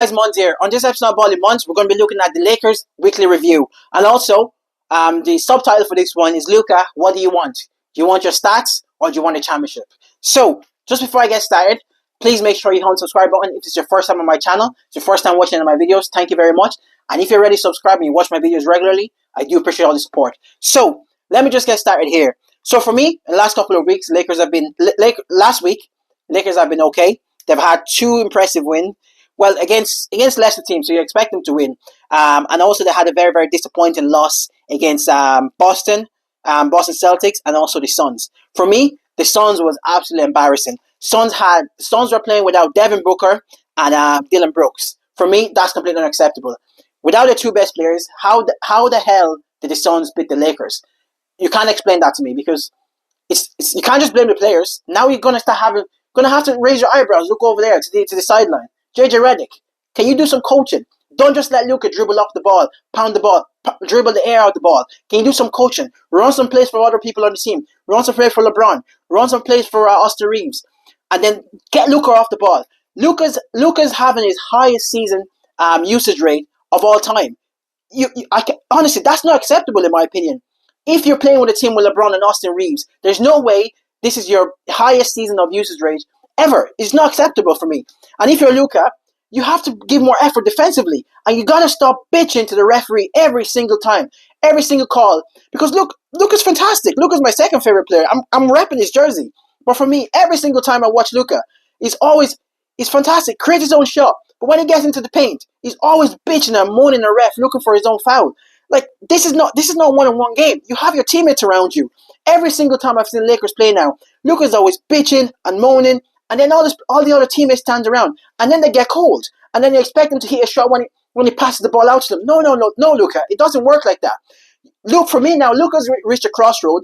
Guys, Mons here. On this episode of Bally Mons, we're going to be looking at the Lakers weekly review. And also, the subtitle for this one is Luka, what do you want? Do you want your stats or do you want a championship? So, just before I get started, please make sure you hit the subscribe button if it's your first time on my channel. It's your first time watching my videos. Thank you very much. And if you're already subscribed and you watch my videos regularly, I do appreciate all the support. So, let me just get started here. So, for me, in the last couple of weeks, last week, Lakers have been okay. They've had two impressive wins. Well, against lesser teams, so you expect them to win. And also they had a very, very disappointing loss against Boston Celtics, and also the Suns. For me, the Suns was absolutely embarrassing. Suns were playing without Devin Booker and Dylan Brooks. For me, that's completely unacceptable. Without the two best players, how the hell did the Suns beat the Lakers? You can't explain that to me, because it's you can't just blame the players. Now you're gonna have to raise your eyebrows, look over there to the sideline. JJ Redick, can you do some coaching? Don't just let Luka dribble off the ball, pound the ball, dribble the air out the ball. Can you do some coaching? Run some plays for other people on the team. Run some plays for LeBron. Run some plays for Austin Reeves. And then get Luka off the ball. Luka's having his highest season usage rate of all time. Honestly, that's not acceptable in my opinion. If you're playing with a team with LeBron and Austin Reeves, there's no way this is your highest season of usage rate ever. It's not acceptable for me. And if you're Luka, you have to give more effort defensively. And you got to stop bitching to the referee every single time, every single call. Because Luka's fantastic. Luka's my second favorite player. I'm repping his jersey. But for me, every single time I watch Luka, he's fantastic. Creates his own shot. But when he gets into the paint, he's always bitching and moaning the ref, looking for his own foul. Like, this is not one-on-one game. You have your teammates around you. Every single time I've seen Lakers play now, Luka's always bitching and moaning. And then all the other teammates stand around, and then they get cold, and then you expect them to hit a shot when he passes the ball out to them. No, Luka, it doesn't work like that. Look, for me now, Luka's reached a crossroad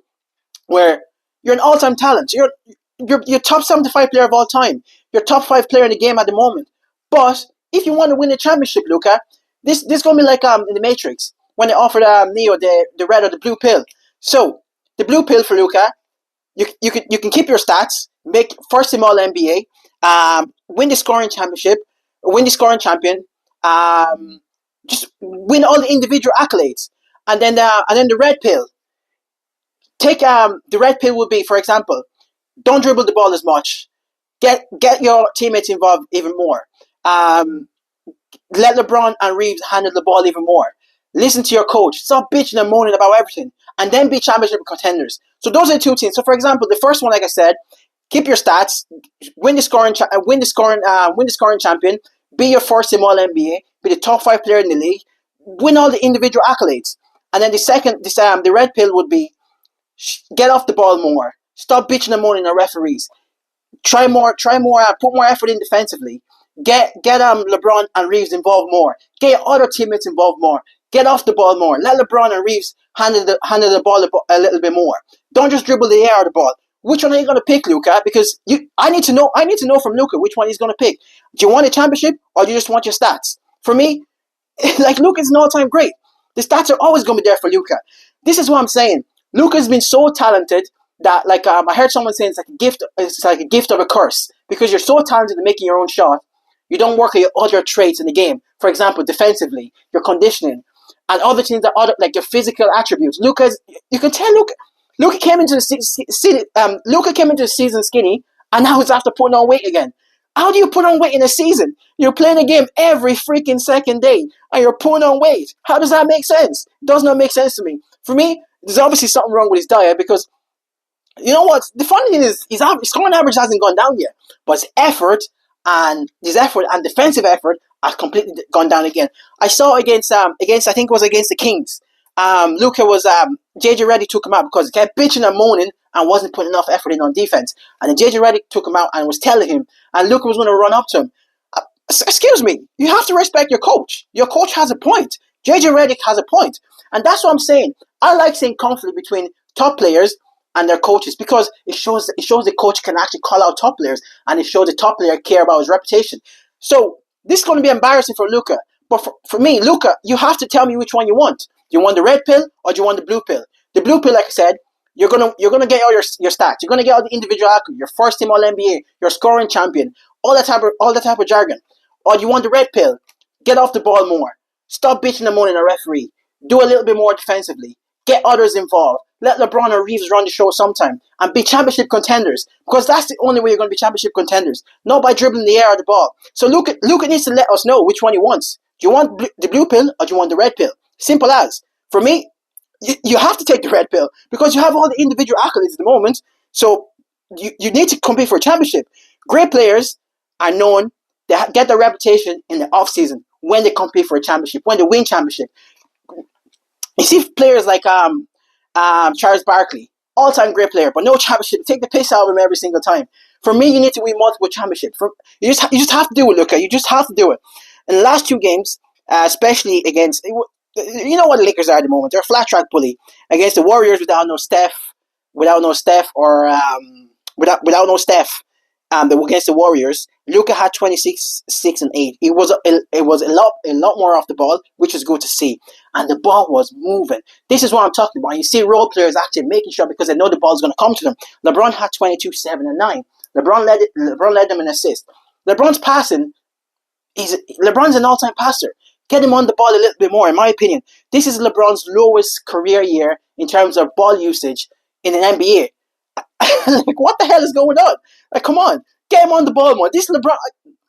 where you're an all-time talent. You're top 75 player of all time. You're top 5 player in the game at the moment. But if you want to win a championship, Luka, this gonna be like in the Matrix when they offered Neo the red or the blue pill. So the blue pill for Luka, you can keep your stats. Make first team All NBA, win the scoring championship, win the scoring champion, just win all the individual accolades, and then the red pill. Take the red pill would be, for example, don't dribble the ball as much, get your teammates involved even more, let LeBron and Reeves handle the ball even more. Listen to your coach. Stop bitching and moaning about everything, and then be championship contenders. So those are the two teams. So for example, the first one, like I said. Keep your stats, win the scoring champion, be your first team All NBA, be the top 5 player in the league, win all the individual accolades. And then the red pill would be get off the ball more, stop bitching and moaning at referees, put more effort in defensively, get LeBron and Reeves involved more, get your other teammates involved more, get off the ball more, let LeBron and Reeves handle the ball a little bit more. Don't just dribble the air out of the ball. Which one are you going to pick, Luka? Because I need to know from Luka which one he's going to pick. Do you want a championship or do you just want your stats? For me, like, Luka's an all-time great. The stats are always going to be there for Luka. This is what I'm saying. Luka's been so talented that, like, I heard someone saying it's like a gift. It's like a gift of a curse, because you're so talented in making your own shot. You don't work on your other traits in the game. For example, defensively, your conditioning, and other things like your physical attributes. You can tell Luka came into the season skinny, and now he's after putting on weight again. How do you put on weight in a season? You're playing a game every freaking second day, and you're putting on weight. How does that make sense? It does not make sense to me. For me, there's obviously something wrong with his diet, because you know what? The funny thing is, his scoring average hasn't gone down yet, but his effort and defensive effort has completely gone down again. I saw against I think it was against the Kings. Luka was JJ Redick took him out because he kept bitching and moaning and wasn't putting enough effort in on defense. And then JJ Redick took him out and was telling him, and Luka was going to run up to him. Excuse me, you have to respect your coach. Your coach has a point. JJ Redick has a point, and that's what I'm saying. I like seeing conflict between top players and their coaches, because it shows the coach can actually call out top players, and it shows the top player care about his reputation. So this is going to be embarrassing for Luka. But for me, Luka, you have to tell me which one you want. Do you want the red pill or do you want the blue pill? The blue pill, like I said, you're gonna get all your stats. You're gonna get all the individual accolades, your first team All NBA, your scoring champion, all that type of jargon. Or do you want the red pill? Get off the ball more. Stop bitching and moaning at referee. Do a little bit more defensively. Get others involved. Let LeBron or Reeves run the show sometime and be championship contenders, because that's the only way you're going to be championship contenders. Not by dribbling the air of the ball. So Luka needs to let us know which one he wants. Do you want the blue pill or do you want the red pill? Simple as. For me, you have to take the red pill because you have all the individual accolades at the moment. So you need to compete for a championship. Great players are known, they get their reputation in the off season when they compete for a championship, when they win championship. You see players like Charles Barkley, all-time great player, but no championship. Take the piss out of him every single time. For me, you need to win multiple championships. You just have to do it, Luka. You just have to do it. In the last two games, especially against, you know what the Lakers are at the moment. They're a flat track bully against the Warriors without no Steph, or without no Steph. Against the Warriors, Luka had 26, 6, and 8. It was a lot more off the ball, which was good to see. And the ball was moving. This is what I'm talking about. You see role players actually making sure because they know the ball is going to come to them. LeBron had 22, 7, and 9. LeBron led them in assists. LeBron's passing. LeBron's an all-time passer. Get him on the ball a little bit more, in my opinion. This is LeBron's lowest career year in terms of ball usage in an NBA. Like, what the hell is going on? Like, come on, get him on the ball more. This is LeBron.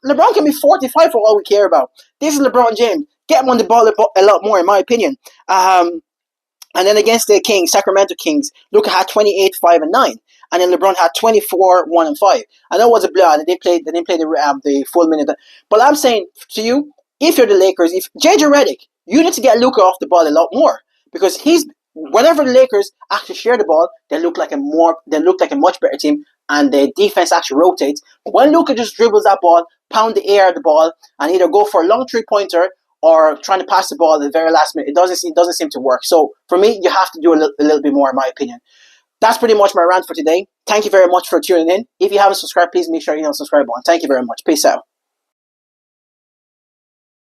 LeBron can be 45 for all we care about. This is LeBron James. Get him on the ball a lot more, in my opinion. And then against the Kings, Sacramento Kings, Luka had 28, 5, and 9. And then LeBron had 24, 1, and 5. I know it was a blowout. They didn't play the full minute. But I'm saying to you, if you're the Lakers, if JJ Redick, you need to get Luka off the ball a lot more. Because whenever the Lakers actually share the ball, they look like a much better team, and the defense actually rotates. But when Luka just dribbles that ball, pound the air of the ball, and either go for a long 3-pointer or trying to pass the ball at the very last minute, it doesn't seem to work. So for me, you have to do a little bit more, in my opinion. That's pretty much my rant for today. Thank you very much for tuning in. If you haven't subscribed, please make sure you hit the subscribe button. Thank you very much. Peace out.